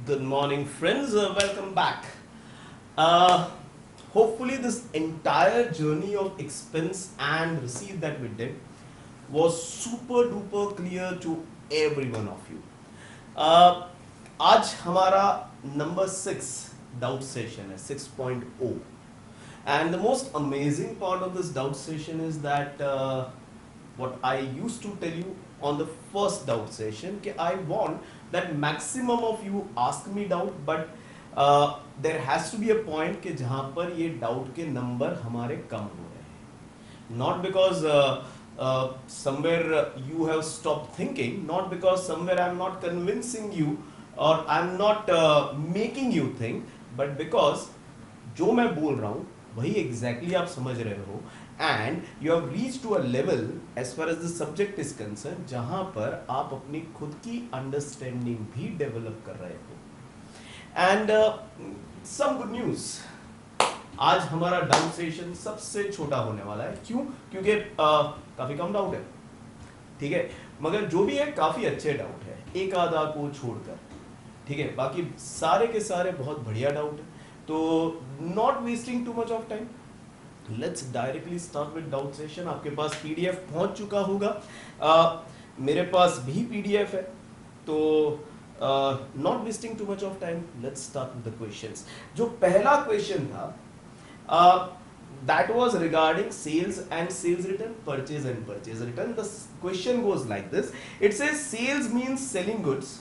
Good morning, friends. Welcome back. Uh, Hopefully, this entire journey of expense and receipt that we did was super duper clear to every one of you. आज हमारा number 6 doubt session है 6.0 and the most amazing part of this doubt session is that what I used to tell you on the first doubt session कि I want that maximum of you ask me doubt but there has to be a point कि जहाँ पर ये doubt के number हमारे कम हो रहे हैं not because somewhere you have stopped thinking, not because somewhere I'm not convincing you or I'm not making you think, but because जो मैं बोल रहा हूँ वही exactly आप समझ रहे हो and you have reached to a level as far as the subject is concerned जहाँ पर आप अपनी खुद की understanding भी develop कर रहे हो and some good news. आज हमारा डाउट सेशन सबसे छोटा होने वाला है क्यों? क्योंकि काफी कम डाउट है, ठीक है, मगर जो भी है काफी अच्छे डाउट है एक आधा को छोड़कर, ठीक है, बाकी सारे के सारे बहुत बढ़िया डाउट है. तो not wasting too much of time, let's directly start with doubt session. आपके पास पीडीएफ पहुंच चुका होगा, मेरे पास भी पीडीएफ है, तो not wasting too much of time, let's start with the questions. जो पहला क्वेश्चन था that was regarding sales and sales return, purchase and purchase return. The question goes like this. It says sales means selling goods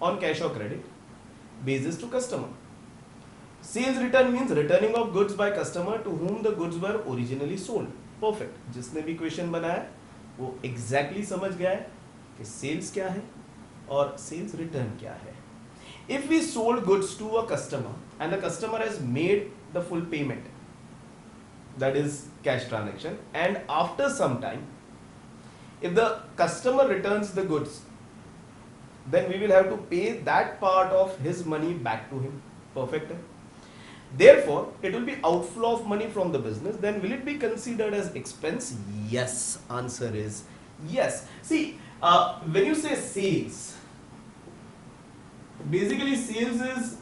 on cash or credit basis to customer. Sales return means returning of goods by customer to whom the goods were originally sold. Perfect. जिसने भी question बनाया वो exactly समझ गया है कि sales क्या है और sales return क्या है. If we sold goods to a customer and the customer has made the full payment, that is cash transaction, and after some time if the customer returns the goods, then we will have to pay that part of his money back to him. Perfect. Therefore it will be outflow of money from the business. Then will it be considered as expense? Yes, answer is yes. See, when you say sales, basically sales is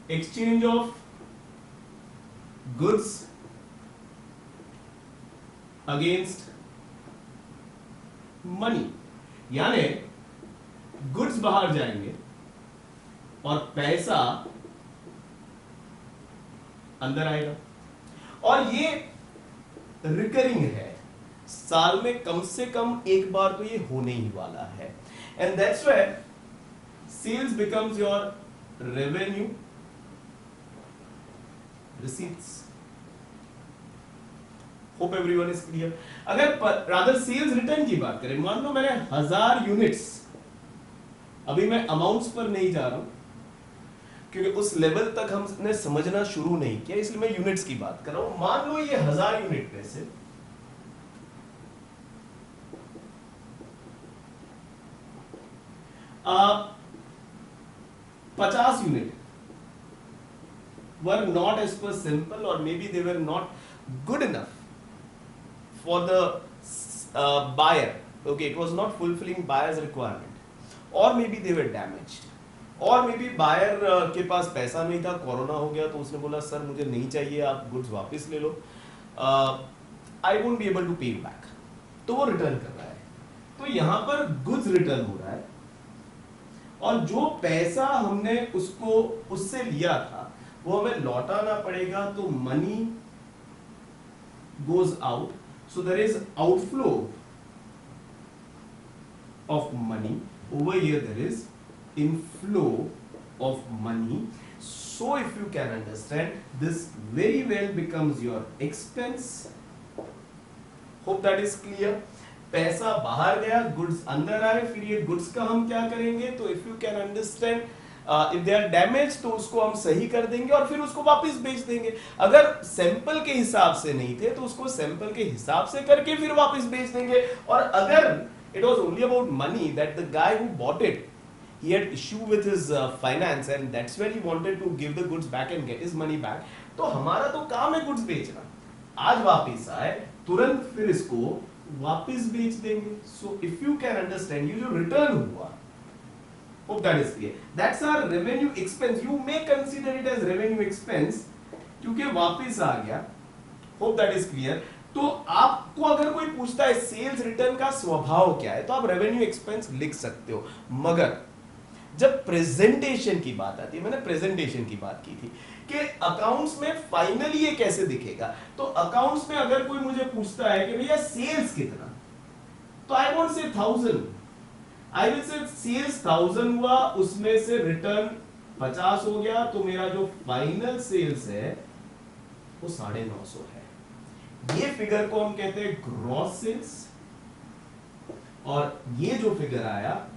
exchange of goods against money. यानी goods बाहर जाएंगे और पैसा अंदर आएगा, और ये recurring है, साल में कम से कम एक बार तो ये होने ही वाला है. And that's why sales becomes your revenue receipts. Hope everyone is clear. अगर rather sales return की बात करें, मान लो मैंने 1000 यूनिट्स, अभी मैं अमाउंट्स पर नहीं जा रहा हूं क्योंकि उस लेवल तक हमने समझना शुरू नहीं किया, इसलिए मैं यूनिट्स की बात कर रहा हूं. मान लो ये 1000 यूनिट में से आप 50 unit were not as per simple, or maybe they were not good enough for the buyer. Okay, it was not fulfilling buyer's requirement, or maybe they were damaged, or maybe buyer के पास पैसा नहीं था, corona हो गया तो उसने बोला sir मुझे नहीं चाहिए, आप गुड्स वापस ले लो, I won't be able to pay back, तो वो रिटर्न कर रहा है. तो यहाँ पर गुड्स रिटर्न हो रहा है, और जो पैसा हमने उसको उससे लिया था वो हमें लौटाना पड़ेगा, तो money goes out, so there is outflow of money. Over here there is inflow of money. So if you can understand this very well becomes your expense. Hope that is clear. पैसा बाहर गया, goods अंदर आए, फिर ये goods का हम क्या करेंगे, तो if you can understand, if they are damage तो उसको हम सही कर देंगे और फिर उसको वापस बेच देंगे. अगर सैंपल के हिसाब से नहीं थे तो उसको सैंपल के हिसाब से करके फिर वापस बेच देंगे. और अगर it was only about money that the guy who bought it, he had issue with his finance and that's where he wanted to give the goods back and get his money back, तो हमारा तो काम है goods बेचना. आज वापस आए तुरंत फिर इसको वापस बेच देंगे. सो इफ यू कैन अंडरस्टैंड, ये जो रिटर्न हुआ Hope that is clear. That's our revenue expense. You may consider it as revenue expense क्योंकि वापस आ गया. Hope that is clear. तो आपको अगर कोई पूछता है सेल्स रिटर्न का स्वभाव क्या है तो आप रेवेन्यू एक्सपेंस लिख सकते हो. मगर जब प्रेजेंटेशन की बात आती है, मैंने प्रेजेंटेशन की बात की थी कि अकाउंट्स में फाइनली ये कैसे दिखेगा. तो अकाउंट्स में अगर कोई मुझे पूछता है कि भैया सेल्स कितना, तो I won't say 1000, I will say sales 1000 हुआ, उसमें से रिटर्न 50 हो गया, तो मेरा जो फाइनल सेल्स है वो 950 है. ये फिगर को हम कहते हैं ग्रॉस सेल्स, और ये जो फिगर आया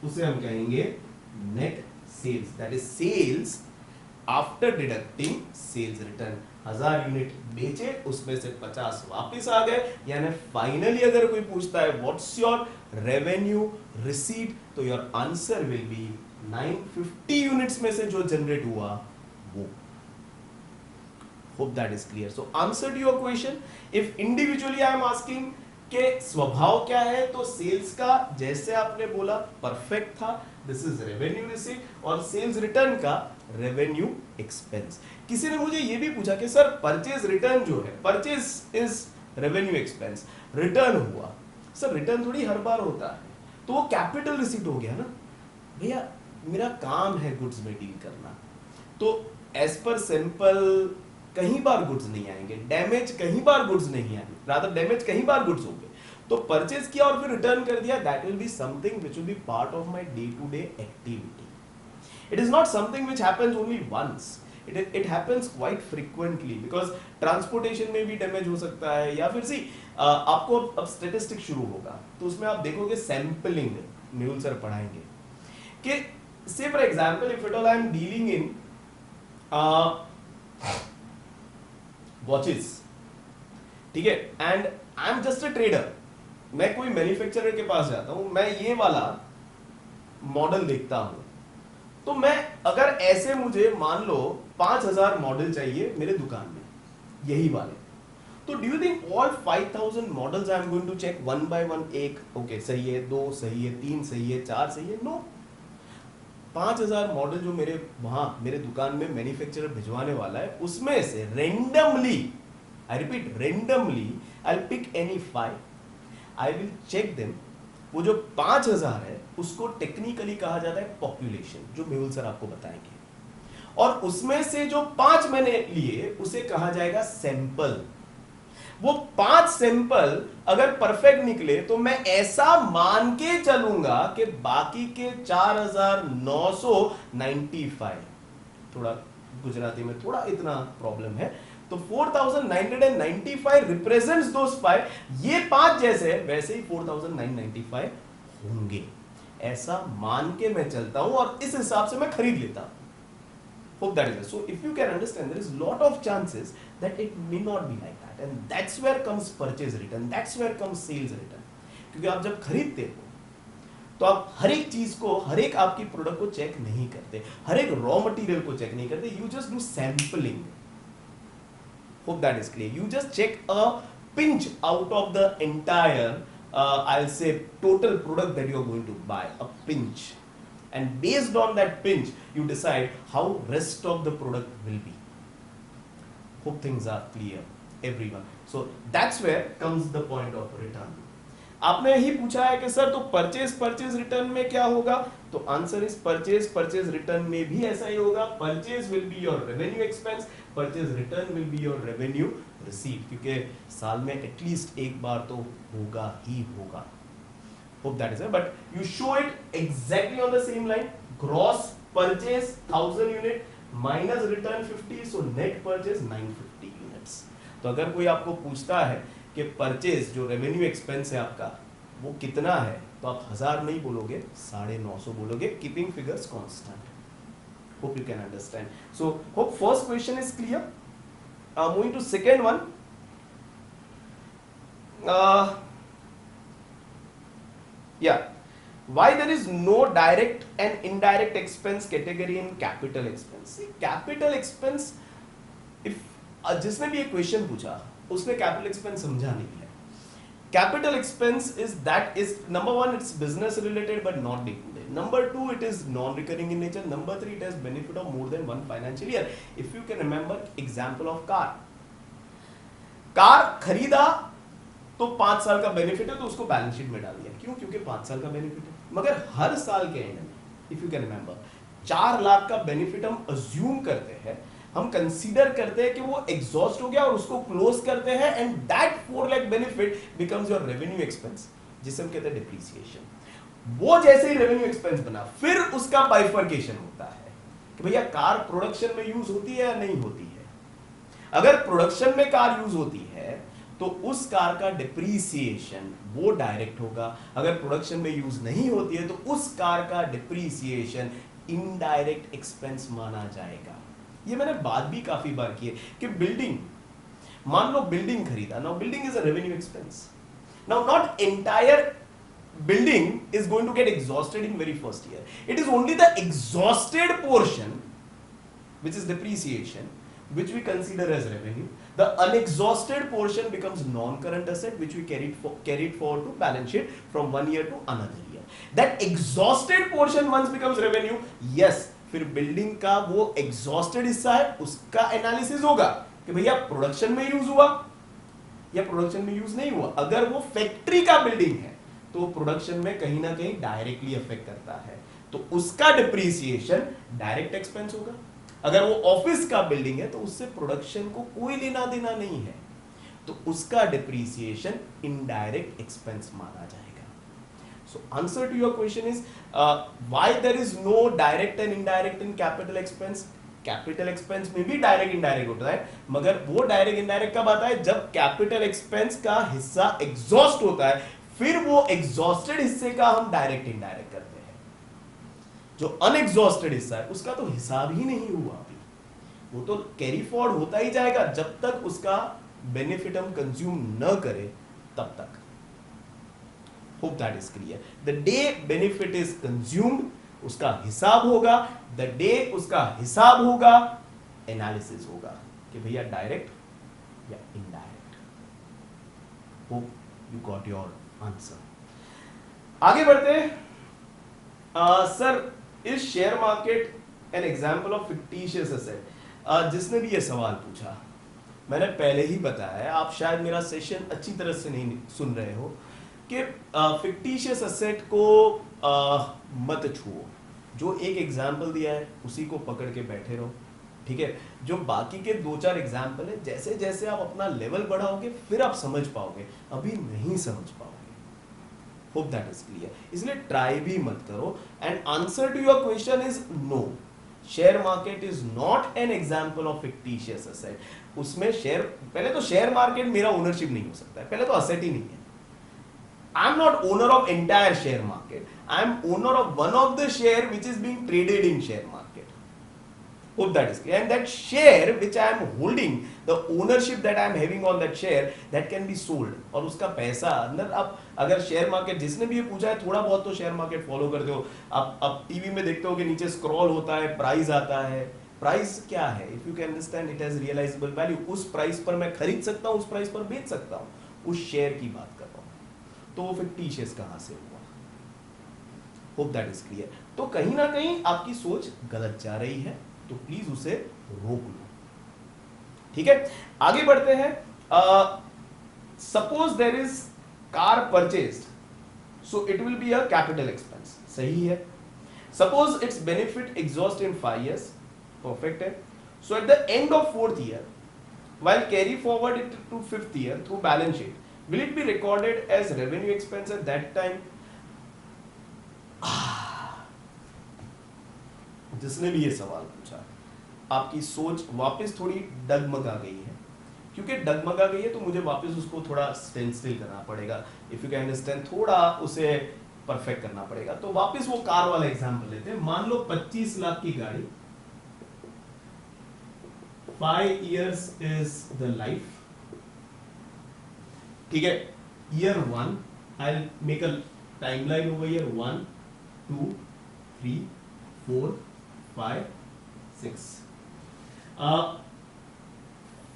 उसे हम कहेंगे net sales. That is sales after deducting sales return. 1000 unit बेचे, उसमें से 50 वापस आ गए. यानी फाइनली अगर कोई पूछता है व्हाट्स योर रेवेन्यू रिसीट, तो your answer will be 950 units में से जो जनरेट हुआ वो. Hope that is clear. So answer to your question, if individually I am asking के स्वभाव क्या है, तो सेल्स का जैसे आपने बोला परफेक्ट था, दिस इज रेवेन्यू रिसीट, और सेल्स रिटर्न का रेवेन्यू एक्सपेंस. किसी ने मुझे ये भी पूछा कि सर परचेज रिटर्न जो है, purchase is revenue expense, return हुआ, सर रिटर्न थोड़ी हर बार होता है, तो वो कैपिटल रिसीट हो गया ना. भैया मेरा काम है गुड्स में डील करना, तो एज पर सिंपल कहीं बार गुड्स नहीं आएंगे, डैमेज कहीं बार गुड्स नहीं आएंगे, रादर डैमेज कहीं बार गुड्स होंगे. तो परचेज किया और फिर रिटर्न कर दिया, that will be something which will be part of my day to day activity. It is not something which happens only once, it happens quite frequently, because transportation में भी damage हो सकता है. या फिर सी आपको अब स्टैटिस्टिक शुरू होगा, तो उसमें आप देखोगे सैंपलिंग, मेहुल सर पढ़ाएंगे कि से for example if at all I am dealing in watches, ठीक है, and I am just a trader, मैं कोई मैन्युफैक्चरर के पास जाता हूं, मैं ये वाला मॉडल देखता हूं, तो मैं अगर ऐसे मुझे मान लो 5000 मॉडल चाहिए मेरे दुकान में यही वाले, तो do you think all 5000 models I am going to check one by one, एक ओके सही है, 2 सही है, 3 सही है, 4 सही है? नो. 5000 मॉडल जो मेरे वहां मेरे दुकान में मैन्युफैक्चरर भिजवाने वाला है, उसमें से randomly, I repeat randomly, I will pick any 5, I will check them. वो जो 5000 है उसको टेक्निकली कहा जाता है पॉपुलेशन, जो मेहुल सर आपको बताएंगे, और उसमें से जो 5 मैंने लिए उसे कहा जाएगा सैंपल. वो 5 सैंपल अगर परफेक्ट निकले तो मैं ऐसा मान के चलूंगा कि बाकी के 4995, थोड़ा गुजराती में थोड़ा इतना प्रॉब्लम है, तो 4995 रिप्रेजेंट्स दोस 5, ये 5 जैसे वैसे ही 4995 होंगे, ऐसा मान के मैं चलता हूं और इस हिसाब से मैं खरीद लेता हूं. Hope that is it. So if you can understand, there is lot of chances that it may not be like that, and that's where comes purchase return, that's where comes sales return. क्योंकि आप जब खरीदते हो तो आप हर एक चीज को, हर एक आपकी प्रोडक्ट को चेक नहीं करते, हर एक रॉ मटेरियल को चेक नहीं करते, you just do sampling. Hope that is clear. You just check a pinch out of the entire, I'll say total product that you are going to buy, a pinch. And based on that pinch, you decide how rest of the product will be. Hope things are clear, everyone. So that's where comes the point of return. आपने ही पूछा है कि sir तो purchase return में क्या होगा, तो answer is purchase return में भी ऐसा ही होगा. Purchase will be your revenue expense, purchase return will be your revenue receipt, क्योंकि साल में एटलीस्ट एक बार तो होगा ही होगा. Hope that is it, but you show it exactly on the same line. Gross purchase 1000 unit minus return 50, so net purchase 950 units. तो अगर कोई आपको पूछता है कि परचेज जो रेवेन्यू एक्सपेंस है आपका वो कितना है, तो आप 1000 नहीं बोलोगे, 950 बोलोगे, keeping figures constant. Hope you can understand. So hope first question is clear. Moving to second one. Yeah, why there is no direct and indirect expense category in capital expense? See, capital expense, if जिसने भी ये question पूछा उसने capital expense समझा नहीं है. Capital expense is that is number one, it's business related but not day to day. Number 2, it is non-recurring in nature. Number 3, it has benefit of more than one financial year. If you can remember example of car, car खरीदा तो 5 साल का benefit है, तो उसको balance sheet में डाल दिया। क्यों? क्योंकि 5 साल का बेनिफिट है। मगर हर साल के एंड में, if you can remember, 4 lakh का बेनिफिट हम अज्यूम करते हैं, हम कंसीडर करते हैं कि वो एग्जॉस्ट हो गया और उसको क्लोज करते हैं, and that 4 lakh benefit becomes your revenue expense, जिसे हम कहते हैं डिप्रिसिएशन। वो जैसे ही रेवेन्यू एक्सपेंस बना, फिर उसका बाइफर्केशन होता है कि भैया कार प्रोडक्शन में यूज होती है या नहीं होती है। अगर प्रोडक्शन में कार यूज होती है तो उस कार का डिप्रीसिएशन वो डायरेक्ट होगा, अगर प्रोडक्शन में यूज नहीं होती है तो उस कार का डिप्रीसिएशन इनडायरेक्ट एक्सपेंस माना जाएगा। ये मैंने बात भी काफी बार की है कि बिल्डिंग, मान लो बिल्डिंग खरीदा, now building is a revenue expense. Now not entire building is going to get exhausted in very first year. It is only the exhausted portion, which is depreciation, which we consider as revenue. The unexhausted portion becomes non-current asset, which we carried forward to balance sheet from one year to another year. That exhausted portion once becomes revenue, yes, फिर building का वो exhausted हिस्सा है, उसका analysis होगा कि भैया production में यूज हुआ या प्रोडक्शन में यूज नहीं हुआ। अगर वो फैक्ट्री का बिल्डिंग है तो प्रोडक्शन में कहीं ना कहीं डायरेक्टली अफेक्ट करता है, तो उसका डिप्रीसिएशन डायरेक्ट एक्सपेंस होगा। अगर वो ऑफिस का बिल्डिंग है तो उससे प्रोडक्शन को कोई लेना देना नहीं है, तो उसका डिप्रीसिएशन इनडायरेक्ट एक्सपेंस माना जाएगा। So answer to your question is why there is no direct and indirect in capital expense. Capital expense में भी डायरेक्ट इनडायरेक्ट होता है, मगर वो डायरेक्ट इनडायरेक्ट कब आता है? जब कैपिटल एक्सपेंस का हिस्सा एग्जॉस्ट होता है, फिर वो एग्जॉस्टेड हिस्से का हम डायरेक्ट इनडायरेक्ट करते हैं। जो अनएग्जॉस्टेड हिस्सा है उसका तो हिसाब ही नहीं हुआ अभी, वो तो कैरी फॉरवर्ड होता ही जाएगा जब तक उसका बेनिफिट हम कंज्यूम न करें तब तक। Hope that is clear. The day benefit is consumed, उसका हिसाब होगा, द डे उसका हिसाब होगा, एनालिसिस होगा कि भैया डायरेक्ट या indirect. Hope you got your answer. आगे बढ़ते हैं। Sir, is share market N example of fictitious asset? जिसने भी ये सवाल पूछा, मैंने पहले ही बताया, आप शायद मेरा सेशन अच्छी तरह से नहीं सुन रहे हो, कि फिक्टिशियस एसेट को मत छुओ। जो एक एग्जाम्पल दिया है उसी को पकड़ के बैठे रहो, ठीक है। जो बाकी के 2-4 एग्जाम्पल है, जैसे जैसे आप अपना लेवल बढ़ाओगे फिर आप समझ पाओगे, अभी नहीं समझ पाओगे। Hope that is clear. इसलिए ट्राई भी मत करो। And answer to your question is no, share market is not an example of fictitious asset. उसमें शेयर, पहले तो शेयर मार्केट मेरा ओनरशिप नहीं हो सकता है, पहले तो असेट ही नहीं है। I am not owner of entire share market, I am owner of one of the share which is being traded in share market. Hope that is clear. And that share which I am holding, the ownership that I am having on that share, that can be sold. और उसका पैसा अंदर, आप अगर share market, जिसने भी ये पूछा है, थोड़ा बहुत तो शेयर मार्केट फॉलो करते हो आप टीवी में देखते हो कि नीचे स्क्रॉल होता है, प्राइस आता है। प्राइस क्या है? If you can understand, it has realisable value. उस प्राइस पर मैं खरीद सकता हूँ, उस प्राइस पर बेच सकता हूँ, उस शेयर की बात कर रहा हूँ। तो वो फिक्टिशियस कहाँ से हुआ? Hope that is clear. तो कहीं ना कहीं आपकी सोच गलत जा रही है, तो प्लीज उसे रोक लो, ठीक है। आगे बढ़ते हैं। Suppose there is car purchased, so it will be a capital expense, सही है। Suppose it's benefit exhaust in 5 years, perfect है। So at the end of 4th year, while carry forward it to 5th year through balance sheet, will it be recorded as revenue expense at that time? जिसने भी ये सवाल पूछा, आपकी सोच वापस थोड़ी डगमगा गई है। क्योंकि डगमगा गई है तो मुझे वापस उसको थोड़ा स्टैंड स्टिल करना पड़ेगा, इफ यू कैन अंडरस्टैंड, थोड़ा उसे परफेक्ट करना पड़ेगा। तो वापस वो कार वाला एग्जांपल लेते हैं। मान लो 25 लाख की गाड़ी, 5 years is the life, ठीक है। year 1, I'll make a timeline over here, 1 2 3 4 5 6,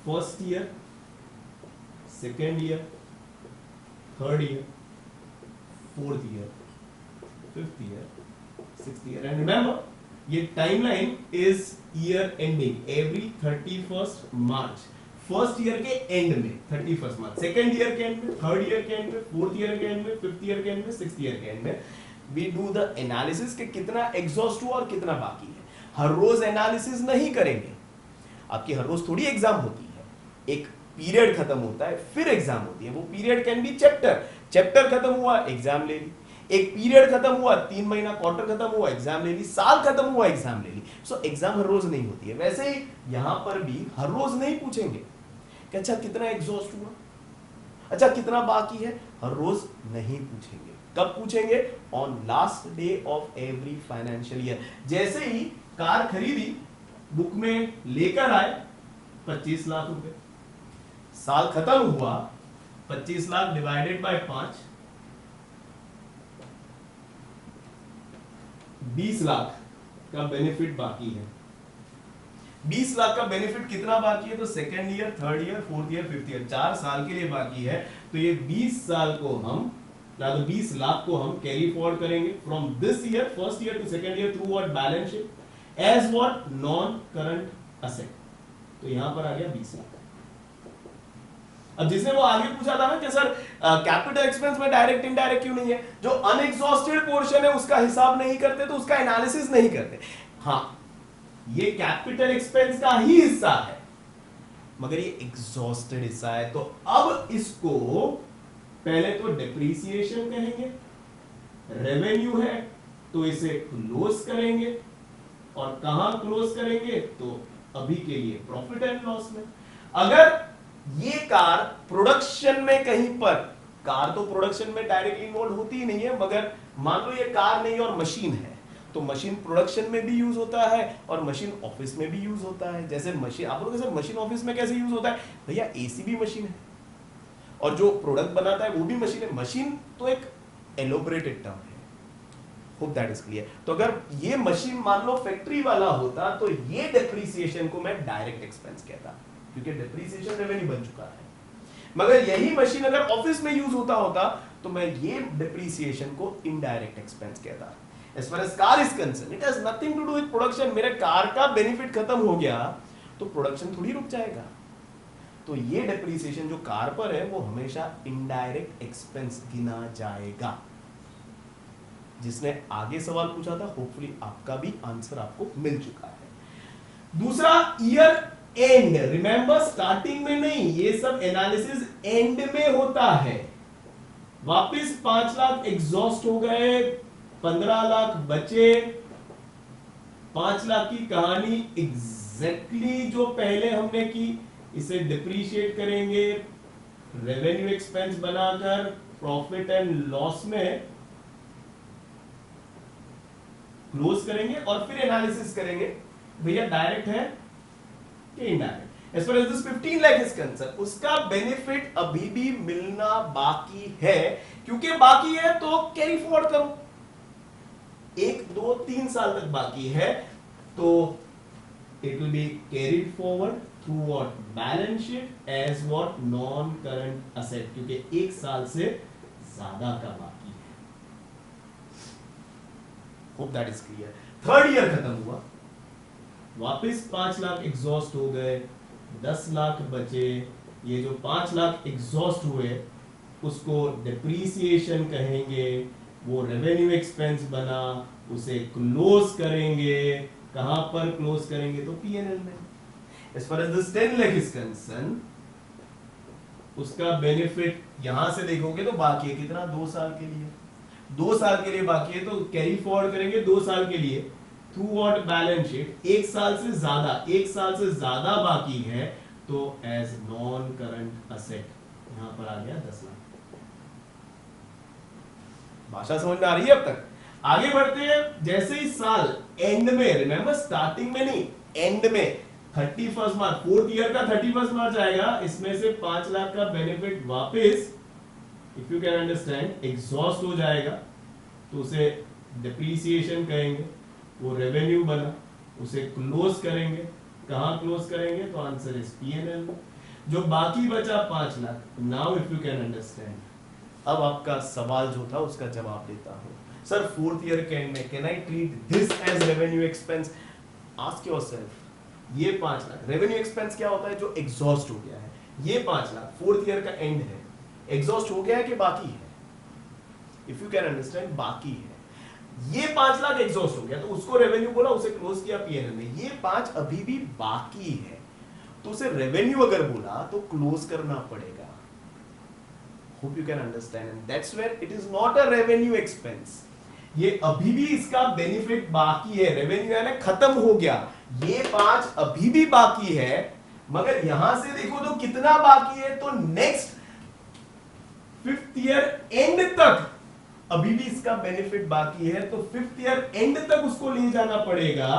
first year, second year, third year, fourth year, fifth year, 6th year end remember ये timeline is year ending every 31st March, first year के end में 31st March, second year के end में, third year के end में, fourth year के end में, fifth year के एंड में, सिक्स्थ ईयर के एंड में वी डू द एनालिसिस कि कितना एग्जॉस्ट हुआ और कितना बाकी है। हर रोज एनालिसिस नहीं करेंगे, आपकी हर रोज थोड़ी एग्जाम होती है, एक पीरियड खत्म होता है फिर एग्जाम होती है। वो पीरियड कैन बी चैप्टर खत्म हुआ एग्जाम ले ली, एक पीरियड खत्म हुआ 3 महीना क्वार्टर खत्म हुआ एग्जाम ले ली, साल खत्म हुआ एग्जाम ले ली। सो एग्जाम हर रोज नहीं होती है। वैसे ही यहां पर भी हर रोज नहीं पूछेंगे कि अच्छा कितना एग्जॉस्ट हुआ, अच्छा कितना बाकी है, हर रोज नहीं पूछेंगे। कब पूछेंगे? On last day of every financial year. जैसे ही कार खरीदी, बुक में लेकर आए 25 लाख रुपए, साल खत्म हुआ 25 लाख डिवाइडेड बाय 5, 20 लाख का बेनिफिट बाकी है। 20 लाख का बेनिफिट कितना बाकी है? तो second year, third year, fourth year, fifth year, 4 साल के लिए बाकी है। तो ये 20 साल को हम, या तो 20 लाख को हम कैरी फॉरवर्ड करेंगे from this year, first year to second year through what balance sheet as what non current asset. तो यहां पर आ गया 20 लाख। अब जिसने वो आगे पूछा था ना कि सर कैपिटल एक्सपेंस में डायरेक्ट इनडायरेक्ट क्यों नहीं है, जो अनएग्जॉस्टेड पोर्शन है उसका हिसाब नहीं करते तो उसका एनालिसिस नहीं करते। हाँ, ये कैपिटल एक्सपेंस का ही हिस्सा है मगर ये एग्जॉस्टेड हिस्सा है। तो अब इसको पहले तो डेप्रीसिएशन कहेंगे, रेवेन्यू है तो इसे क्लोज करेंगे, और कहां क्लोज करेंगे? तो अभी के लिए प्रॉफिट एंड लॉस में। अगर ये कार प्रोडक्शन में कहीं पर, कार तो प्रोडक्शन में डायरेक्टली इन्वॉल्व होती ही नहीं है, मगर मान लो ये कार नहीं और मशीन है, तो मशीन प्रोडक्शन में भी यूज होता है और मशीन ऑफिस में भी यूज होता है। जैसे मशीन, आप लोग सर मशीन ऑफिस में कैसे यूज होता है? भैया एसी भी मशीन है और जो प्रोडक्ट बनाता है वो भी मशीन है। मशीन तो एक एलोबरेटेड टर्म है, होप दैट इज क्लियर। तो अगर ये मशीन मान लो फैक्ट्री वाला होता तो ये डेप्रीसिएशन को मैं डायरेक्ट एक्सपेंस कहता, क्योंकि डेप्रीसिएशन रेवेन्यू बन चुका है। मगर यही मशीन अगर ऑफिस में यूज होता तो मैं ये डेप्रीसिएशन को इनडायरेक्ट एक्सपेंस कहता। As far as car is concerned, it has nothing to do with production। मेरे कार का बेनिफिट खत्म हो गया तो प्रोडक्शन थोड़ी रुक जाएगा। तो ये डेप्रीसिएशन जो कार पर है वो हमेशा इनडायरेक्ट एक्सपेंस गिना जाएगा। जिसने आगे सवाल पूछा था, होपफुली आपका भी आंसर आपको मिल चुका है। दूसरा, ईयर एंड। रिमेंबर, स्टार्टिंग में नहीं, ये सब एनालिसिस एंड में होता है। वापिस 5 लाख एग्जॉस्ट हो गए, 15 लाख बचे, 5 लाख की कहानी एग्जैक्टली जो पहले हमने की, इसे डिप्रीशिएट करेंगे, रेवेन्यू एक्सपेंस बनाकर प्रॉफिट एंड लॉस में क्लोज करेंगे और फिर एनालिसिस करेंगे भैया डायरेक्ट है कि indirect. As far as this 15 lakh is concern, उसका बेनिफिट अभी भी मिलना बाकी है। क्योंकि बाकी है तो कैरी फॉरवर्ड करो, 1, 2, 3 साल तक बाकी है तो it will be carried forward through what balance sheet as what non current asset, क्योंकि 1 साल से ज्यादा का बाकी है। Hope that is clear. Third year खत्म हुआ, वापस 5 लाख एग्जॉस्ट हो गए, 10 लाख बचे। ये जो 5 लाख एग्जॉस्ट हुए उसको डिप्रीसिएशन कहेंगे, वो रेवेन्यू एक्सपेंस बना, उसे क्लोज करेंगे। कहां पर क्लोज करेंगे? तो पीएनएल में। As far as this 10 lakh is concerned, उसका बेनिफिट यहां से देखोगे तो बाकी है कितना? 2 साल के लिए। 2 साल के लिए बाकी है तो कैरी फॉरवर्ड करेंगे 2 साल के लिए थ्रू व्हाट बैलेंस शीट। 1 साल से ज्यादा, 1 साल से ज्यादा बाकी है तो एज नॉन करंट असेट। यहां पर आ गया 10 लाख। भाषा समझ में आ रही है अब तक? आगे बढ़ते हैं। जैसे ही साल एंड में, रिमेंबर स्टार्टिंग में नहीं, एंड में 31 मार्च, फोर्थ ईयर का 31 मार्च आएगा, इसमें से 5 लाख का बेनिफिट वापस, if you can understand, exhaust हो जाएगा तो उसे डिप्रीसिएशन कहेंगे। वो रेवेन्यू बना, उसे क्लोज करेंगे। कहां क्लोज करेंगे? तो आंसर इज पीएनएल में। जो बाकी बचा 5 lakh, now if you can understand, अब आपका सवाल जो था उसका जवाब देता हूं। सर फोर्थ ईयर के एंड में can I treat this as revenue expense? Ask yourself, ये 5 लाख रेवेन्यू एक्सपेंस क्या होता है? जो एग्जॉस्ट हो गया है। ये 5 लाख फोर्थ ईयर का एंड है, एग्जॉस्ट हो गया है कि बाकी है? इफ यू कैन अंडरस्टैंड, बाकी है। ये 5 लाख एग्जॉस्ट हो गया तो उसको रेवेन्यू बोला, उसे क्लोज किया पीएनएल में। ये 5 अभी भी बाकी है तो उसे रेवेन्यू अगर बोला तो क्लोज करना पड़ेगा। Hope you can understand, and that's where it is not a revenue expense. ये अभी भी इसका बेनिफिट बाकी है, रेवेन्यू यानी खत्म हो गया। ये 5 अभी भी बाकी है, मगर यहां से देखो तो कितना बाकी है? तो नेक्स्ट 5th ईयर एंड तक अभी भी इसका बेनिफिट बाकी है, तो 5th ईयर एंड तक उसको ले जाना पड़ेगा।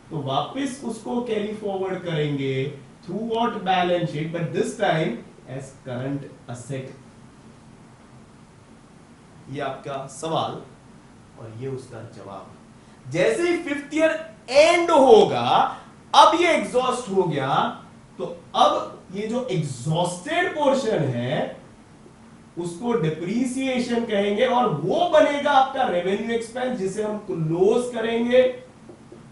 तो वापस उसको कैरी फॉरवर्ड करेंगे throughout balance sheet, but this time as current asset. ये आपका सवाल और ये उसका जवाब। जैसे ही 5th ईयर एंड होगा, अब ये एग्जॉस्ट हो गया, तो अब ये जो एग्जॉस्टेड पोर्शन है उसको डिप्रीसिएशन कहेंगे और वो बनेगा आपका रेवेन्यू एक्सपेंस, जिसे हम क्लोज करेंगे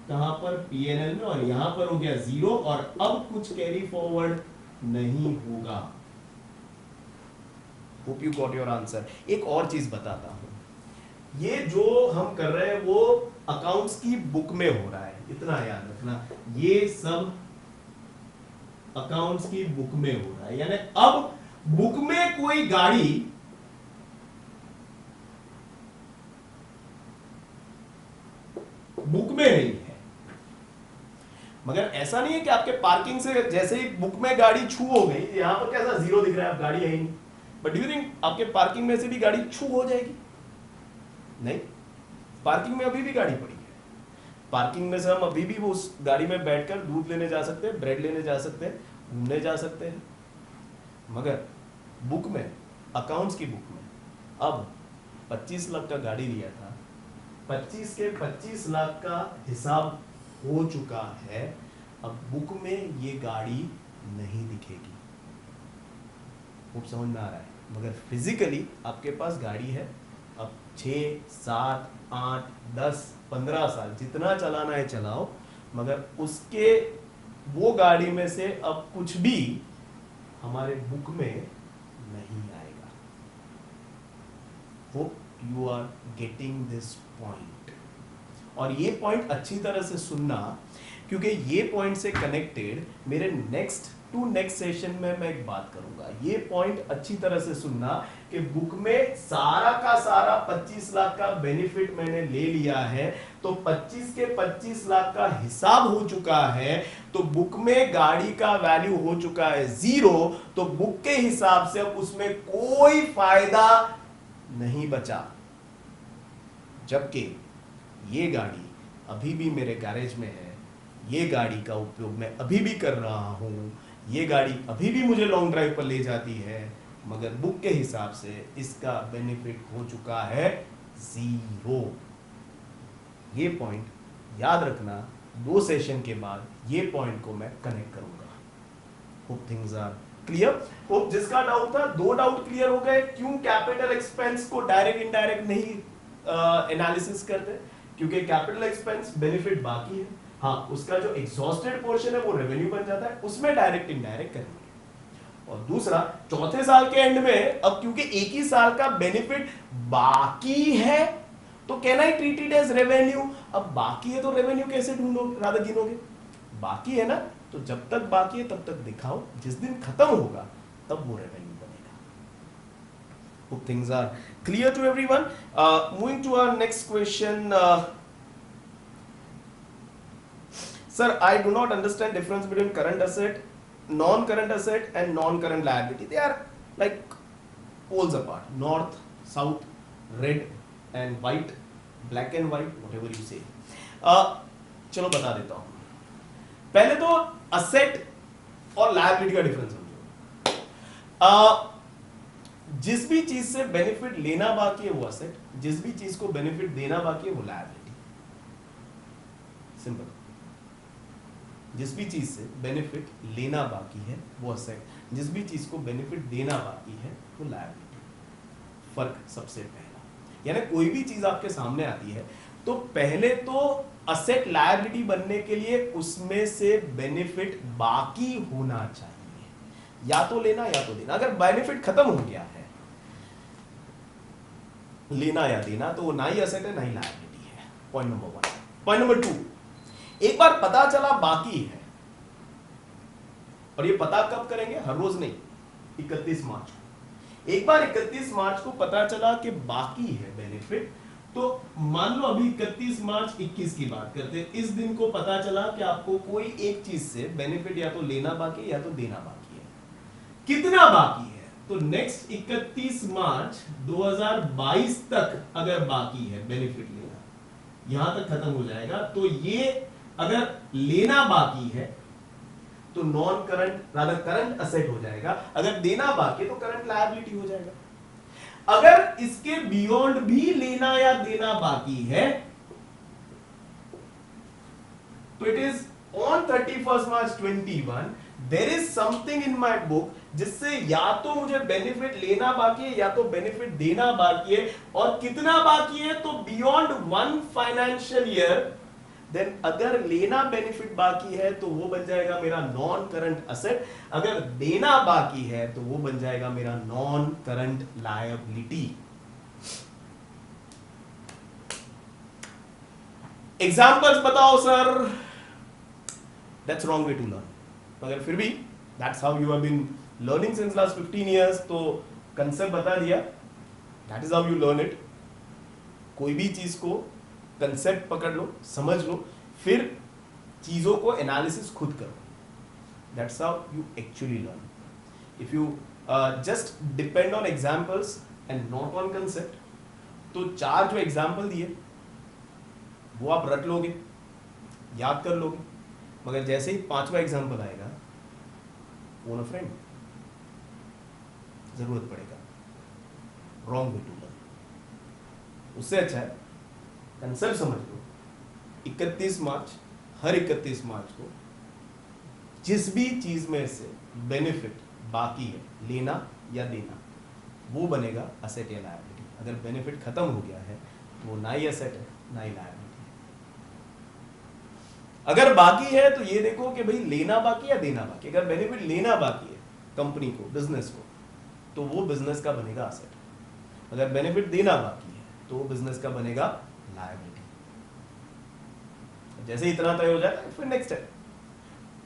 कहां पर? पीएनएल में। और यहां पर हो गया 0 और अब कुछ कैरी फॉरवर्ड नहीं होगा। Hope you got your answer. एक और चीज बताता हूं, ये जो हम कर रहे हैं वो अकाउंट्स की बुक में हो रहा है, इतना याद रखना। ये सब अकाउंट्स की बुक में हो रहा है, यानी अब बुक में कोई गाड़ी बुक में नहीं है, मगर ऐसा नहीं है कि आपके पार्किंग से जैसे ही बुक में गाड़ी छू हो गई, यहां पर कैसा 0 दिख रहा है, अब गाड़ी है ही नहीं। बट डू यू थिंक आपके पार्किंग में से भी गाड़ी छू हो जाएगी? नहीं, पार्किंग में अभी भी गाड़ी पड़ी है। पार्किंग में से हम अभी भी वो उस गाड़ी में बैठकर दूध लेने जा सकते हैं, ब्रेड लेने जा सकते हैं, घूमने जा सकते हैं। मगर बुक में, अकाउंट्स की बुक में, अब 25 लाख का गाड़ी लिया था, 25 के 25 लाख का हिसाब हो चुका है। अब बुक में ये गाड़ी नहीं दिखेगी। खूब समझ में आ रहा है? मगर फिजिकली आपके पास गाड़ी है। अब 6, 7, 8, 10, 15 साल जितना चलाना है चलाओ, मगर उसके वो गाड़ी में से अब कुछ भी हमारे बुक में नहीं आएगा। Hope you are getting this point. और ये पॉइंट अच्छी तरह से सुनना, क्योंकि ये पॉइंट से कनेक्टेड मेरे नेक्स्ट सेशन में मैं एक बात करूंगा। ये पॉइंट अच्छी तरह से सुनना कि बुक में सारा का सारा 25 लाख का बेनिफिट मैंने ले लिया है, तो 25 के 25 लाख का हिसाब हो चुका है, तो बुक में गाड़ी का वैल्यू हो चुका है 0, तो बुक के हिसाब से अब उसमें कोई फायदा नहीं बचा। जबकि ये गाड़ी अभी भी मेरे गैरेज में है, ये गाड़ी का उपयोग मैं अभी भी कर रहा हूं, ये गाड़ी अभी भी मुझे लॉन्ग ड्राइव पर ले जाती है, मगर बुक के हिसाब से इसका बेनिफिट हो चुका है 0। ये पॉइंट याद रखना, 2 सेशन के बाद ये पॉइंट को मैं कनेक्ट करूंगा। Hope things are clear. Hope जिसका डाउट था 2 डाउट क्लियर हो गए। क्यों कैपिटल एक्सपेंस को डायरेक्ट इनडायरेक्ट नहीं एनालिसिस करते? क्योंकि कैपिटल एक्सपेंस बेनिफिट बाकी है। हाँ, उसका जो एग्जॉस्टेड पोर्शन है वो रेवेन्यू बन जाता है, उसमें डायरेक्ट इनडायरेक्ट करेंगे। और दूसरा, चौथे साल के एंड में अब क्योंकि एक ही साल का बेनिफिट बाकी है, तो can I treat it as revenue? अब बाकी है तो रेवेन्यू कैसे ढूंढोगे, रादर गिनोगे? बाकी है ना, तो जब तक बाकी है तब तक दिखाओ, जिस दिन खत्म होगा तब वो रेवेन्यू बनेगा। Hope things are clear to everyone. Moving to our next question. Sir, I do not understand difference between current asset, non-current asset and non-current liability. They are like poles apart, north, south, red and white, black and white, whatever you say. चलो बता देता हूँ। पहले तो asset और liability का difference समझो। जिस भी चीज से बेनिफिट लेना बाकी है वो असेट, जिस भी चीज को बेनिफिट देना बाकी है वो लायबिलिटी। सिंपल। जिस भी चीज से बेनिफिट लेना बाकी है वो असेट, जिस भी चीज को बेनिफिट देना बाकी है वो लायबिलिटी। फर्क सबसे पहला। यानी कोई भी चीज आपके सामने आती है तो पहले तो असेट लायबिलिटी बनने के लिए उसमें से बेनिफिट बाकी होना चाहिए, या तो लेना या तो देना। अगर बेनिफिट खत्म हो गया है लेना या देना तो वो ना ही असेट है ना ही लायबिलिटी है। Point number 1। पॉइंट नंबर 2, एक बार पता चला बाकी है, और ये पता कब करेंगे, हर रोज नहीं, 31 मार्च को। एक बार 31 मार्च को पता चला कि बाकी है बेनिफिट, तो मान लो अभी 31 मार्च 21 की बात करते हैं, इस दिन को पता चला कि आपको कोई एक चीज से बेनिफिट या तो लेना बाकी है या तो देना बाकी है। कितना बाकी है, तो नेक्स्ट 31 मार्च 2022 तक अगर बाकी है बेनिफिट लेना, यहां तक खत्म हो जाएगा, तो ये अगर लेना बाकी है तो non current rather current asset हो जाएगा, अगर देना बाकी है तो करंट लायबिलिटी हो जाएगा। अगर इसके बियॉन्ड भी लेना या देना बाकी है तो it is on 31 March 21 there is something in my book जिससे या तो मुझे बेनिफिट लेना बाकी है या तो बेनिफिट देना बाकी है, और कितना बाकी है, तो बियॉन्ड 1 फाइनेंशियल ईयर। देन अगर लेना बेनिफिट बाकी है तो वो बन जाएगा मेरा नॉन करंट असेट, अगर देना बाकी है तो वो बन जाएगा मेरा नॉन करंट लायबिलिटी। एग्जांपल्स बताओ sir, that's wrong way to learn, मगर फिर भी that's how you have been learning since last 15 years, तो कंसेप्ट बता दिया, that is how you learn it. कोई भी चीज को कंसेप्ट पकड़ लो, समझ लो, फिर चीजों को एनालिसिस खुद करो, that's how you actually learn. If you just depend on examples and not on concept, तो 4 जो एग्जाम्पल दिए वो आप रट लोगे, याद कर लोगे, मगर जैसे ही 5वां एग्जाम्पल आएगा, फोन अ फ्रेंड, जरूरत पड़ेगा, रॉन्ग वे टू लर्न। उससे अच्छा है कंसेप्ट समझ लो, 31 मार्च, हर 31 मार्च को जिस भी चीज में से बेनिफिट बाकी है, लेना या देना, वो बनेगा असेट या लायबिलिटी। अगर बेनिफिट खत्म हो गया है तो वो ना ही असेट है ना ही लायबिलिटी है। अगर बाकी है तो ये देखो कि भाई लेना बाकी या देना बाकी। अगर बेनिफिट लेना बाकी है कंपनी को, बिजनेस को, तो वो बिजनेस का बनेगा असेट। अगर बेनिफिट देना बाकी है तो वो बिजनेस का बनेगा लायबिलिटी। जैसे इतना तय हो जाए फिर नेक्स्ट है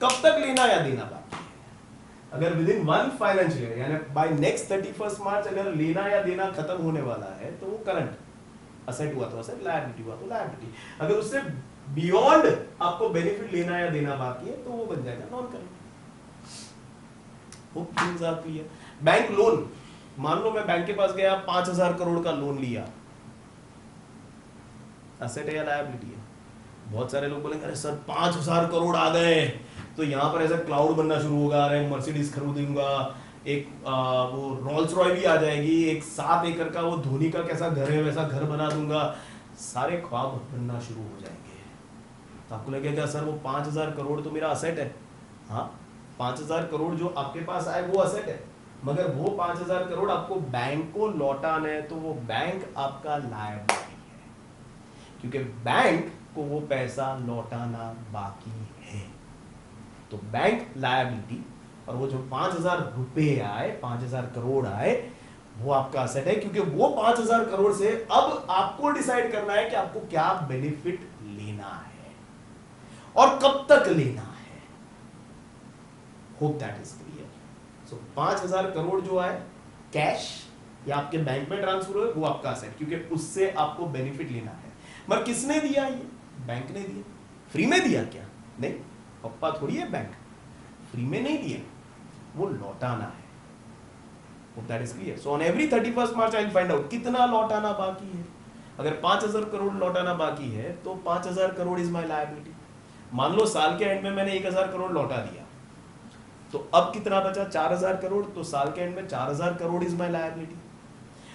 कब तक लेना या देना बाकी है। अगर विद इन 1 फाइनेंशियल ईयर यानी बाय नेक्स्ट 31 मार्च अगर लेना या देना खत्म होने वाला है तो वो करंट असेट हुआ तो असेट, लायबिलिटी हुआ तो लायबिलिटी। अगर उससे बियॉन्ड आपको बेनिफिट लेना या देना बाकी है तो वो बन जाएगा non current. Hope things are clear. Bank loan, मान लो मैं बैंक के पास गया, 5000 करोड़ का लोन लिया, असेट है या लायबिलिटी है? बहुत सारे लोग बोलेंगे अरे सर 5000 करोड़ आ गए तो यहाँ पर ऐसा क्लाउड बनना शुरू होगा, अरे मर्सिडीज खरीदूंगा, एक वो रोल्स रॉय भी आ जाएगी, एक 7 एकड़ का वो धोनी का कैसा घर है वैसा घर बना दूंगा, सारे ख्वाब बनना शुरू हो जाएंगे। तो आपको लगेगा सर वो 5000 करोड़ तो मेरा असेट है। हाँ, 5000 करोड़ जो आपके पास आए वो असेट है, मगर वो 5000 करोड़ आपको बैंक को लौटाना है तो वो बैंक आपका लायबिलिटी है, क्योंकि बैंक को वो पैसा लौटाना बाकी है। तो बैंक लायबिलिटी, और वो जो 5000 रुपए आए, 5000 करोड़ आए, वो आपका असेट है, क्योंकि वो 5000 करोड़ से अब आपको डिसाइड करना है कि आपको क्या बेनिफिट लेना है और कब तक लेना है। Hope that is clear. So 5000 crore जो आए कैश या आपके बैंक में ट्रांसफर हुए वो आपका असेट, क्योंकि उससे आपको बेनिफिट लेना है। मगर किसने दिया? ये बैंक ने दिया। फ्री में दिया क्या? नहीं, पप्पा थोड़ी है बैंक, फ्री में नहीं दिया, वो लौटाना है। Hope that is clear. So on every 31st March I will find out कितना लौटाना बाकी है। अगर 5000 करोड़ लौटाना बाकी है तो 5000 करोड़ इज माई लायबिलिटी। मान लो साल के एंड में मैंने 1000 करोड़ लौटा दिया, तो अब कितना बचा? 4000 करोड़। तो साल के एंड में 4000 करोड़ इज माई लायबिलिटी।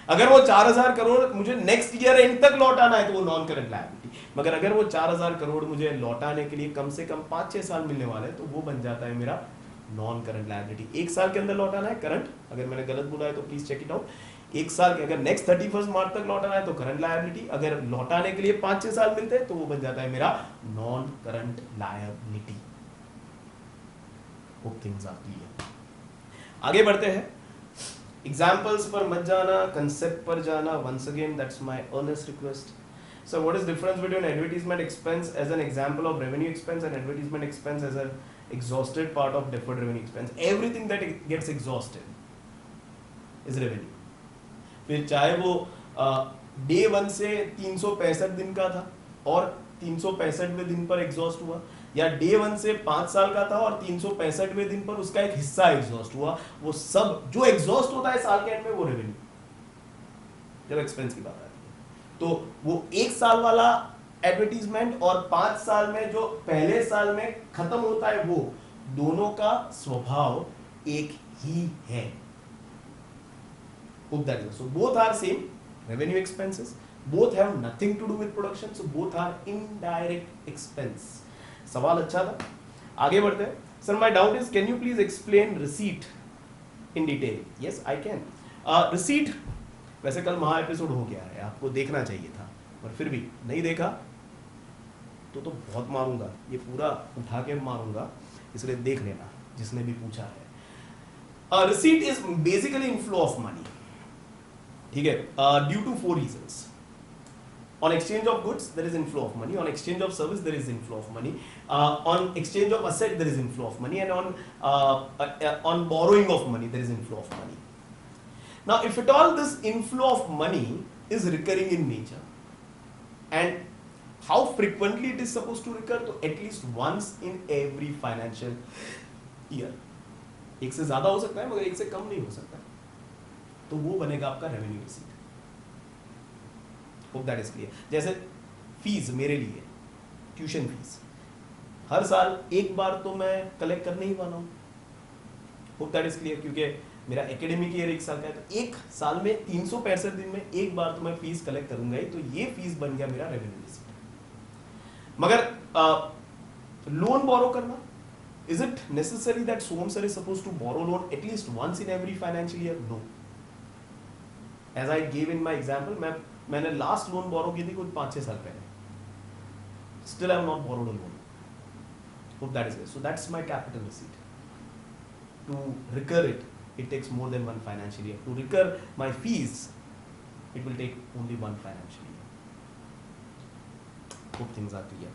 अगर वो 4000 करोड़ मुझे नेक्स्ट ईयर एंड तक लौटाना है तो वो नॉन करंट लायबिलिटी। मगर अगर वो 4000 करोड़ मुझे लौटाने के लिए कम से कम 5-6 साल मिलने वाले हैं तो वो बन जाता है मेरा नॉन करंट लायबिलिटी। 1 साल के अंदर लौटाना है करंट, अगर मैंने गलत बोला है तो प्लीज चेक इट आउट। एक साल के, अगर नेक्स्ट 31 मार्च तक लौटाना है तो करंट लायबिलिटी, अगर लौटाने के लिए 5-6 साल मिलते हैं तो वो बन जाता है मेरा non current liability. Hope things are clear. आगे बढ़ते हैं, एग्जाम्पल्स पर मत जाना, कंसेप्ट पर जाना। Once again that's my earnest request. So what is difference between advertisement expense as an example of revenue expense and advertisement expense as an exhausted part of deferred revenue expense? Everything that gets exhausted is revenue. फिर चाहे वो day 1 से 365 दिन का था और 365वें दिन पर एग्जॉस्ट हुआ, या डे 1 से 5 साल का था और 365वें दिन पर उसका एक हिस्सा एग्जॉस्ट हुआ, वो सब जो एग्जॉस्ट होता है साल के एंड में वो रेवेन्यू, जब एक्सपेंस की बात आती है। तो वो एक साल वाला एडवर्टीजमेंट और 5 साल में जो पहले साल में खत्म होता है, वो दोनों का स्वभाव एक ही है। So both are same revenue expenses, both have nothing to do with production, so both are indirect expense. सवाल अच्छा था, आगे बढ़ते हैं। Sir, my doubt is, can you please explain receipt in detail? Yes, I can. Receipt, वैसे कल महा episode हो गया है, आपको देखना चाहिए था, पर फिर भी नहीं देखा तो बहुत मारूंगा, ये पूरा उठा के मारूंगा, इसलिए देख लेना जिसने भी पूछा है। Receipt is basically inflow of money, ठीक है, due to 4 reasons. On exchange of goods, there is inflow of money. On exchange of service, there is inflow of money. On exchange of asset, there is inflow of money. And on borrowing of money, there is inflow of money. Now, if at all this inflow of money is recurring in nature, and how frequently it is supposed to recur, तो at least once in every financial year. एक से ज़्यादा हो सकता है मगर एक से कम नहीं हो सकता, तो वो बनेगा आपका revenue receipt. Hope that is clear. जैसे फीस, मेरे लिए ट्यूशन फीस हर साल एक बार तो मैं कलेक्ट करने ही वाला हूँ। होप दैट इज क्लियर, क्योंकि मेरा एकेडमिक ईयर 1 साल का है, तो एक साल में 365 दिन में एक बार तो मैं फीस कलेक्ट करूंगा ही, तो ये फीस बन गया मेरा रेवेन्यू रिसीट। मगर लोन बोरो करना, is it necessary that some sir is supposed to borrow loan at least once in every financial year? No. As I give in my example, मैंने लास्ट लोन बोरो की थी कुछ 5-6 साल पहले, still I have not borrowed a loan. Hope that is it. So that's my capital receipt. To recur it, it takes more than 1 financial year. To recur my fees, it will take only 1 financial year. Hope things are clear.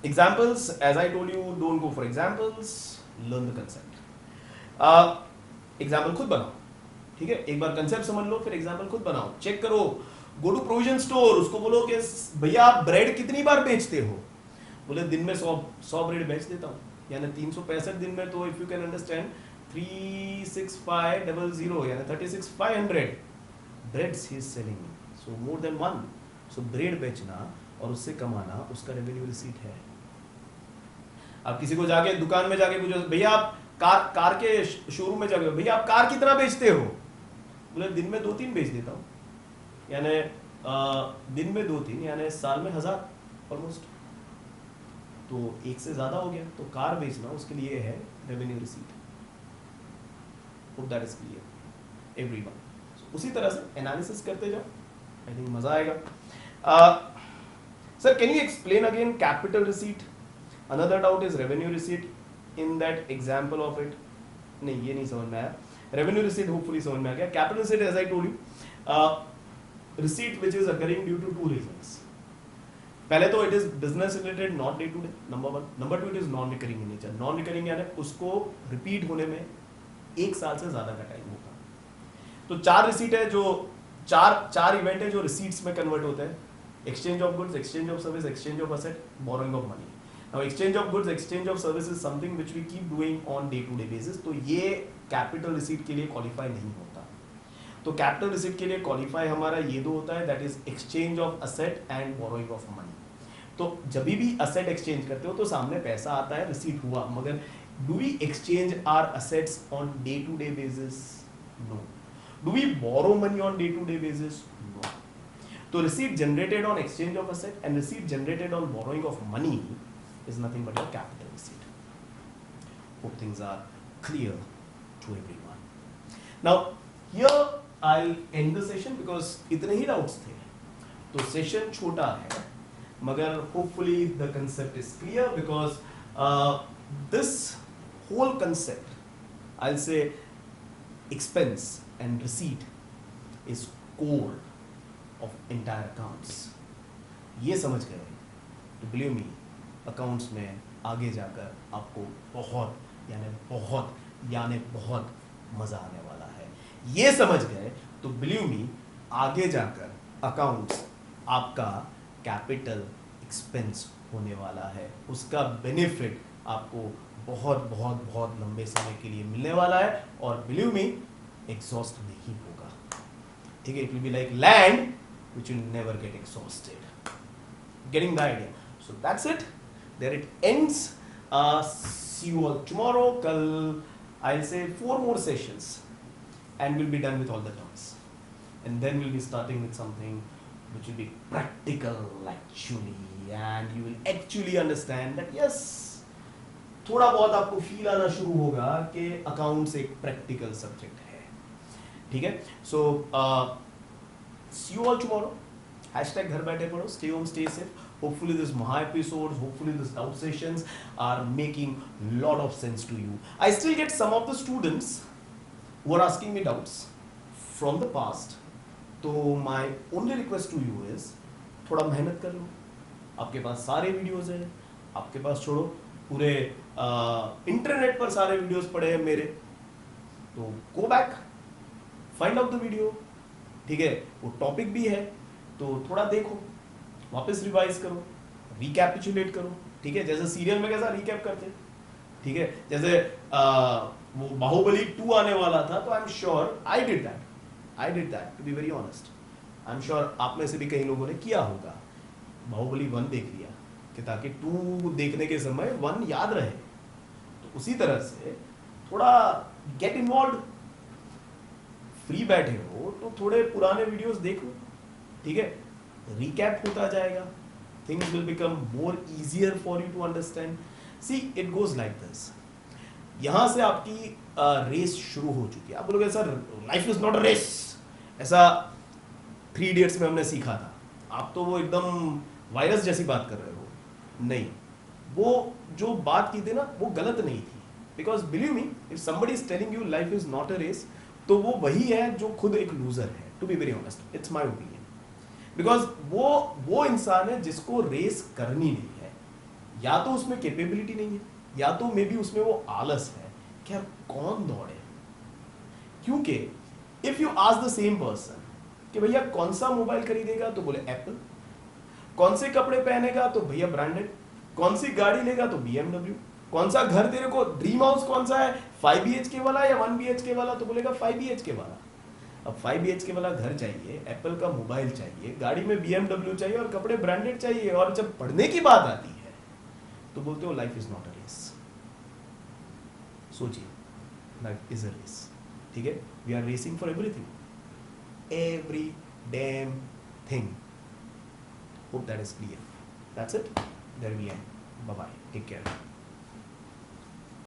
Examples, as I told you, don't go for examples, learn the concept. Example खुद बनाओ, ठीक है, एक बार concept समझ लो, फिर example खुद बनाओ, check करो। गो टू प्रोविजन स्टोर, उसको बोलो कि भैया आप ब्रेड कितनी बार बेचते हो? बोले दिन में 100 ब्रेड बेच देता हूँ, यानी 365 दिन में, तो इफ यू कैन अंडरस्टैंड 36500 यानी 36500 breads he is selling, so more than 1। So bread बेचना और उससे कमाना, उसका रेवेन्यू रिसीट है। आप किसी को जाके दुकान में जाके पूछो, भैया आप कार के शोरूम में जाके, भैया आप कार कितना बेचते हो? बोले दिन में 2-3 बेच देता हूँ, यानी दिन में 2-3 यानी साल में 1000 ऑलमोस्ट, तो एक से ज्यादा हो गया, तो कार बेचना उसके लिए है revenue receipt. Hope that is clear everyone. उसी तरह से एनालिसिस करते जाओ, आई थिंक मजा आएगा। Sir can you explain again capital receipt? Another doubt is revenue receipt in that example of it. नहीं, ये नहीं समझ में आया। रेवेन्यू रिसीट होपफुली समझ में आ गया। Capital receipt, as I told you, receipt which is occurring due to 2 reasons. पहले तो it is business related, not day to day, number 1। Number 2, it is non recurring in nature. Non recurring यानी उसको repeat होने में 1 साल से ज्यादा का टाइम होगा। तो 4 रिसीट है, जो चार इवेंट है जो रिसीट्स में कन्वर्ट होते हैं। Exchange of goods, exchange of service, exchange of asset, borrowing of money. Now exchange of goods, exchange of service is something which we keep doing on day to day basis, तो ये capital receipt के लिए qualify नहीं होता। तो capital receipt के लिए qualify हमारा ये 2 होता है, that is exchange of asset and borrowing of money. तो जब भी असेट एक्सचेंज करते हो तो सामने पैसा आता है, रिसीट हुआ, मगर do we exchange our assets on day to day basis? No. Do we borrow money on day to day basis? No. तो receipt generated on exchange of asset and receipt generated on borrowing of money is nothing but a capital receipt. Hope things are clear to everyone. Now here I'll end the session because इतने ही doubts थे, तो session छोटा है, मगर hopefully the concept is clear because this whole concept, I'll say expense and receipt is core of entire accounts. ये समझ गए तो believe me, accounts में आगे जाकर आपको बहुत मजा आने वाला है। ये समझ गए तो believe me, आगे जाकर अकाउंट्स आपका कैपिटल एक्सपेंस होने वाला है, उसका बेनिफिट आपको बहुत लंबे समय के लिए मिलने वाला है और believe me, एग्जॉस्ट नहीं होगा, ठीक है? It will be like land which will never get exhausted. Getting the idea? So that's it, there it ends. See you all tomorrow. कल I'll say 4 more sessions and we'll be done with all the terms, and then we'll be starting with something which will be practical actually, and you will actually understand that yes, थोड़ा बहुत आपको feel आना शुरू होगा कि accounts एक practical subject है, ठीक है? सो see you all tomorrow. Hashtag घर बैठे पढ़ो, stay home, stay safe. Hopefully this Maha episodes, hopefully this doubt sessions are making lot of sense to you. I still get some of the students who are asking me doubts from the past. तो my only request to you is थोड़ा मेहनत कर लो, आपके पास सारे videos हैं, आपके पास छोड़ो पूरे इंटरनेट पर सारे वीडियोस पड़े हैं मेरे, तो go back, find out the video, ठीक है? वो टॉपिक भी है तो थोड़ा देखो, वापस रिवाइज करो, रिकैपिचुलेट करो, ठीक है? जैसे सीरियल में कैसा रिकैप करते हैं, ठीक है? जैसे वो बाहुबली 2 आने वाला था तो I am sure I did that to be very honest. I am sure आप में से भी कई लोगों ने किया होगा, बाहुबली 1 देख लिया कि ताकि 2 देखने के समय 1 याद रहे। तो उसी तरह से थोड़ा गेट इन्वॉल्व, फ्री बैठे हो तो थोड़े पुराने वीडियोस देखो, ठीक है? रिकैप होता जाएगा, things will become more easier for you to understand. See it goes like this, यहां से आपकी रेस शुरू हो चुकी है। आप बोलोगे sir life is not a race, ऐसा 3 इडियट्स में हमने सीखा था, आप तो वो एकदम वायरस जैसी बात कर रहे हो। नहीं, वो जो बात की थी ना वो गलत नहीं थी, because believe me, if somebody is telling you life is not a race, तो वो वही है जो खुद एक लूजर है, to be very honest, it's my opinion. Because वो इंसान है जिसको रेस करनी नहीं है, या तो उसमें कैपेबिलिटी नहीं है, या तो मे बी उसमें वो आलस है कि यार कौन दौड़े। क्योंकि if you ask the same person कि भैया कौन सा मोबाइल खरीदेगा, तो बोले एप्पल, कौन से कपड़े पहनेगा तो भैया ब्रांडेड, कौन सी गाड़ी लेगा तो BMW, कौन सा घर तेरे को ड्रीम हाउस कौन सा है, 5 BHK वाला या 1 BHK वाला, तो बोलेगा 5 BHK वाला। अब 5 BHK वाला घर चाहिए, एप्पल का मोबाइल चाहिए, गाड़ी में BMW चाहिए और कपड़े ब्रांडेड चाहिए, और जब पढ़ने की बात आती है तो बोलते हो life is not a race. सोचिए, लाइफ इज अ रेस, ठीक है? We are racing for everything, every damn thing. Hope that is clear. That's it, there we end. Bye bye, take care.